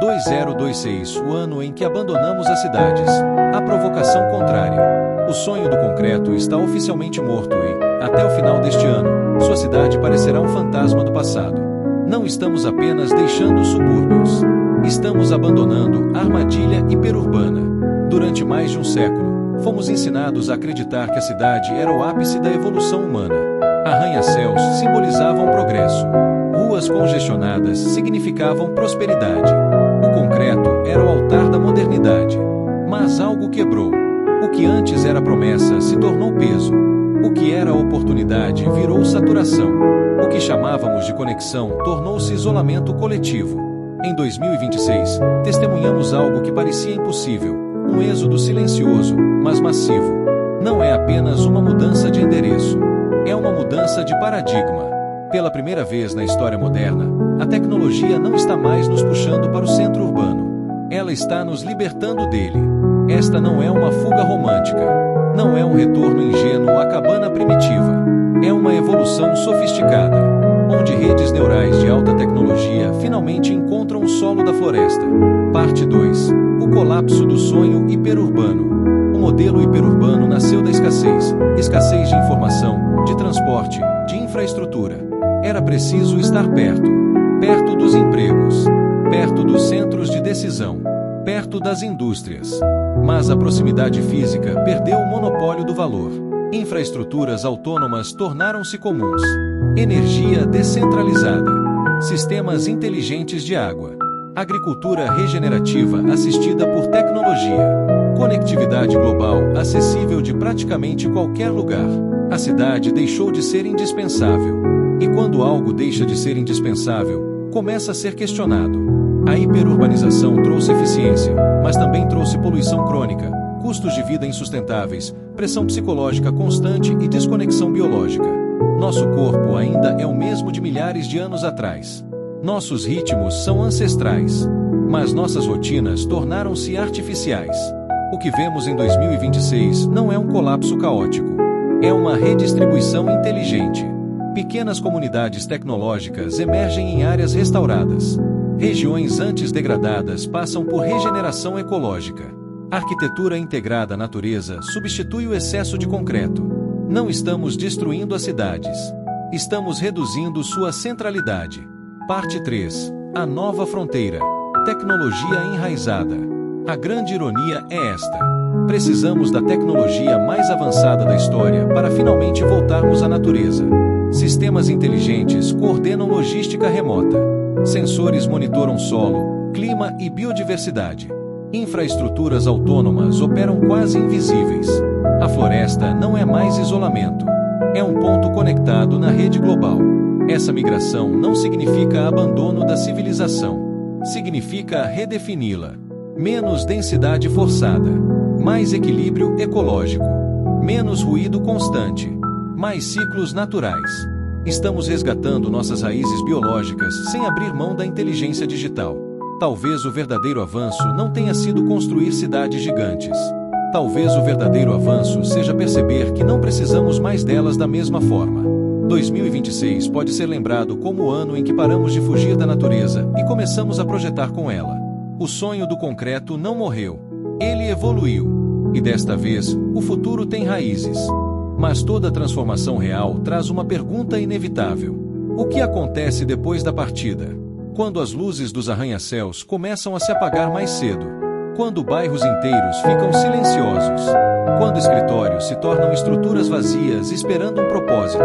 2026, o ano em que abandonamos as cidades. A provocação contrária. O sonho do concreto está oficialmente morto e, até o final deste ano, sua cidade parecerá um fantasma do passado. Não estamos apenas deixando os subúrbios. Estamos abandonando a armadilha hiperurbana. Durante mais de um século, fomos ensinados a acreditar que a cidade era o ápice da evolução humana. Arranha-céus simbolizavam progresso. Ruas congestionadas significavam prosperidade. O concreto era o altar da modernidade. Mas algo quebrou. O que antes era promessa se tornou peso. O que era oportunidade virou saturação. O que chamávamos de conexão tornou-se isolamento coletivo. Em 2026, testemunhamos algo que parecia impossível, um êxodo silencioso, mas massivo. Não é apenas uma mudança de endereço. É uma mudança de paradigma. Pela primeira vez na história moderna, a tecnologia não está mais nos puxando para o centro urbano. Ela está nos libertando dele. Esta não é uma fuga romântica. Não é um retorno ingênuo à cabana primitiva. É uma evolução sofisticada, onde redes neurais de alta tecnologia finalmente encontram o solo da floresta. Parte 2. O colapso do sonho hiperurbano. O modelo hiperurbano nasceu da escassez. Escassez de informação, de transporte, de infraestrutura. Era preciso estar perto. Perto dos empregos. Perto dos centros de decisão. Perto das indústrias. Mas a proximidade física perdeu o monopólio do valor. Infraestruturas autônomas tornaram-se comuns. Energia descentralizada. Sistemas inteligentes de água. Agricultura regenerativa assistida por tecnologia. Conectividade global acessível de praticamente qualquer lugar. A cidade deixou de ser indispensável. E quando algo deixa de ser indispensável, começa a ser questionado. A hiperurbanização trouxe eficiência, mas também trouxe poluição crônica, custos de vida insustentáveis, pressão psicológica constante e desconexão biológica. Nosso corpo ainda é o mesmo de milhares de anos atrás. Nossos ritmos são ancestrais, mas nossas rotinas tornaram-se artificiais. O que vemos em 2026 não é um colapso caótico. É uma redistribuição inteligente. Pequenas comunidades tecnológicas emergem em áreas restauradas. Regiões antes degradadas passam por regeneração ecológica. A arquitetura integrada à natureza substitui o excesso de concreto. Não estamos destruindo as cidades. Estamos reduzindo sua centralidade. Parte 3. A nova fronteira. Tecnologia enraizada. A grande ironia é esta. Precisamos da tecnologia mais avançada da história para finalmente voltarmos à natureza. Sistemas inteligentes coordenam logística remota. Sensores monitoram solo, clima e biodiversidade. Infraestruturas autônomas operam quase invisíveis. A floresta não é mais isolamento. É um ponto conectado na rede global. Essa migração não significa abandono da civilização. Significa redefini-la. Menos densidade forçada. Mais equilíbrio ecológico. Menos ruído constante. Mais ciclos naturais. Estamos resgatando nossas raízes biológicas sem abrir mão da inteligência digital. Talvez o verdadeiro avanço não tenha sido construir cidades gigantes. Talvez o verdadeiro avanço seja perceber que não precisamos mais delas da mesma forma. 2026 pode ser lembrado como o ano em que paramos de fugir da natureza e começamos a projetar com ela. O sonho do concreto não morreu. Ele evoluiu. E desta vez, o futuro tem raízes. Mas toda transformação real traz uma pergunta inevitável. O que acontece depois da partida? Quando as luzes dos arranha-céus começam a se apagar mais cedo? Quando bairros inteiros ficam silenciosos? Quando escritórios se tornam estruturas vazias esperando um propósito?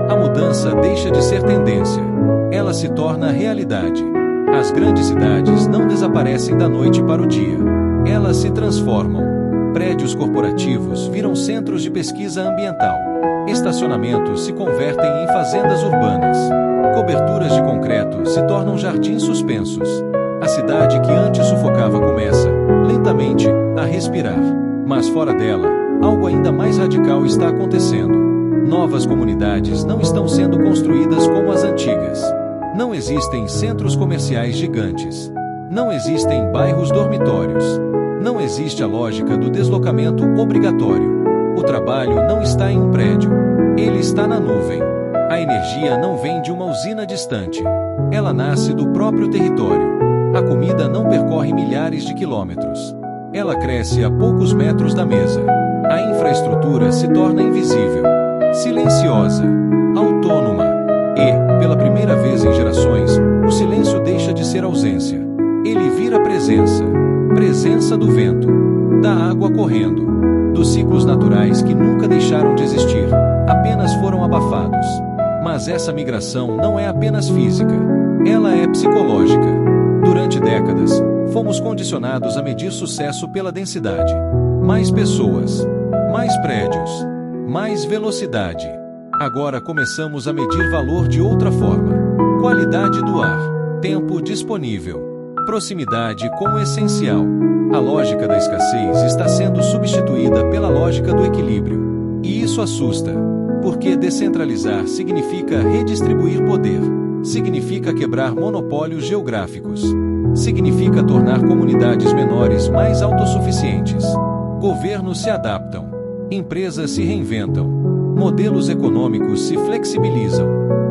A mudança deixa de ser tendência. Ela se torna realidade. As grandes cidades não desaparecem da noite para o dia. Elas se transformam. Prédios corporativos viram centros de pesquisa ambiental. Estacionamentos se convertem em fazendas urbanas. Coberturas de concreto se tornam jardins suspensos. A cidade que antes sufocava começa, lentamente, a respirar. Mas fora dela, algo ainda mais radical está acontecendo. Novas comunidades não estão sendo construídas como as antigas. Não existem centros comerciais gigantes. Não existem bairros dormitórios. Não existe a lógica do deslocamento obrigatório. O trabalho não está em um prédio. Ele está na nuvem. A energia não vem de uma usina distante. Ela nasce do próprio território. A comida não percorre milhares de quilômetros. Ela cresce a poucos metros da mesa. A infraestrutura se torna invisível, silenciosa, autônoma e, pela primeira vez em gerações, o silêncio deixa de ser ausência. Ele vira presença. Presença do vento, da água correndo, dos ciclos naturais que nunca deixaram de existir, apenas foram abafados. Mas essa migração não é apenas física, ela é psicológica. Durante décadas, fomos condicionados a medir sucesso pela densidade. Mais pessoas, mais prédios, mais velocidade. Agora começamos a medir valor de outra forma. Qualidade do ar, tempo disponível, proximidade com o essencial. A lógica da escassez está sendo substituída pela lógica do equilíbrio. E isso assusta, porque descentralizar significa redistribuir poder, significa quebrar monopólios geográficos, significa tornar comunidades menores mais autossuficientes. Governos se adaptam, empresas se reinventam, modelos econômicos se flexibilizam.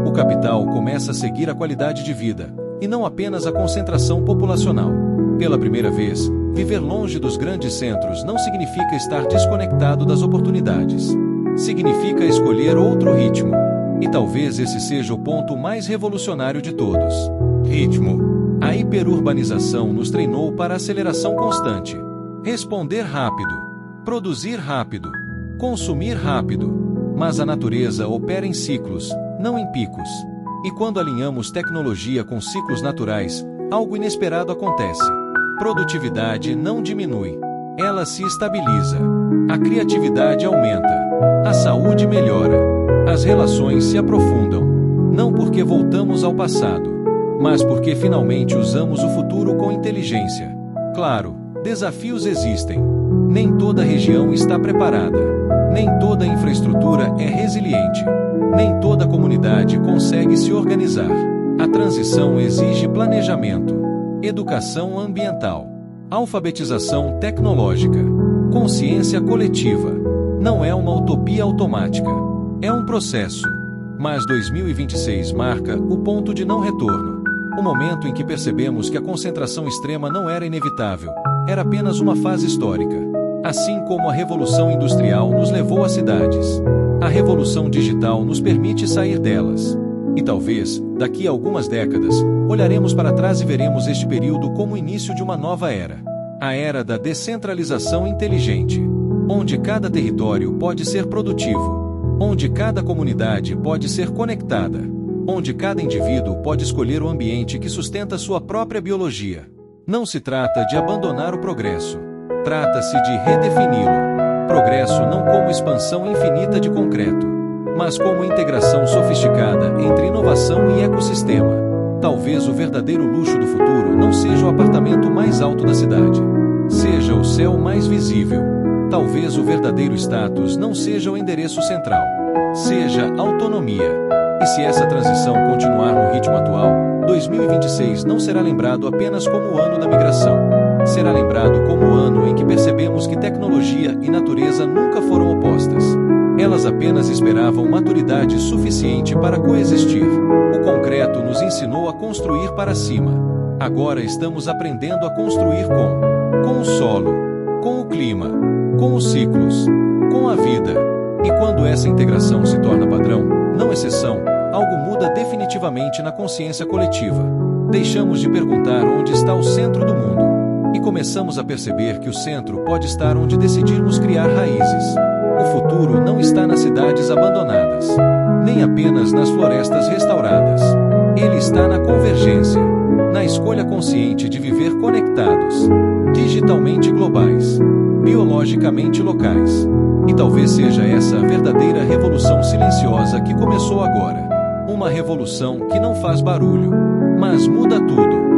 O capital começa a seguir a qualidade de vida, e não apenas a concentração populacional. Pela primeira vez, viver longe dos grandes centros não significa estar desconectado das oportunidades. Significa escolher outro ritmo. E talvez esse seja o ponto mais revolucionário de todos. Ritmo. A hiperurbanização nos treinou para aceleração constante. Responder rápido. Produzir rápido. Consumir rápido. Mas a natureza opera em ciclos, não em picos. E quando alinhamos tecnologia com ciclos naturais, algo inesperado acontece. Produtividade não diminui. Ela se estabiliza. A criatividade aumenta. A saúde melhora. As relações se aprofundam. Não porque voltamos ao passado, mas porque finalmente usamos o futuro com inteligência. Claro, desafios existem. Nem toda região está preparada. Nem toda infraestrutura é resiliente. Nem toda comunidade consegue se organizar. A transição exige planejamento, educação ambiental, alfabetização tecnológica, consciência coletiva. Não é uma utopia automática. É um processo. Mas 2026 marca o ponto de não retorno. O momento em que percebemos que a concentração extrema não era inevitável, era apenas uma fase histórica. Assim como a Revolução Industrial nos levou às cidades, a Revolução Digital nos permite sair delas. E talvez, daqui a algumas décadas, olharemos para trás e veremos este período como o início de uma nova era. A era da descentralização inteligente, onde cada território pode ser produtivo, onde cada comunidade pode ser conectada, onde cada indivíduo pode escolher o ambiente que sustenta sua própria biologia. Não se trata de abandonar o progresso. Trata-se de redefini-lo. Progresso não como expansão infinita de concreto, mas como integração sofisticada entre inovação e ecossistema. Talvez o verdadeiro luxo do futuro não seja o apartamento mais alto da cidade, seja o céu mais visível. Talvez o verdadeiro status não seja o endereço central, seja autonomia. E se essa transição continuar no ritmo atual, 2026 não será lembrado apenas como o ano da migração. Será lembrado como o ano em que percebemos que tecnologia e natureza nunca foram opostas. Elas apenas esperavam maturidade suficiente para coexistir. O concreto nos ensinou a construir para cima. Agora estamos aprendendo a construir com o solo, com o clima, com os ciclos, com a vida. E quando essa integração se torna padrão, não exceção, algo muda definitivamente na consciência coletiva. Deixamos de perguntar onde está o centro do mundo e começamos a perceber que o centro pode estar onde decidirmos criar raízes. O futuro não está nas cidades abandonadas, nem apenas nas florestas restauradas. Ele está na convergência, na escolha consciente de viver conectados, digitalmente globais, biologicamente locais. E talvez seja essa a verdadeira revolução silenciosa que começou agora. Uma revolução que não faz barulho, mas muda tudo.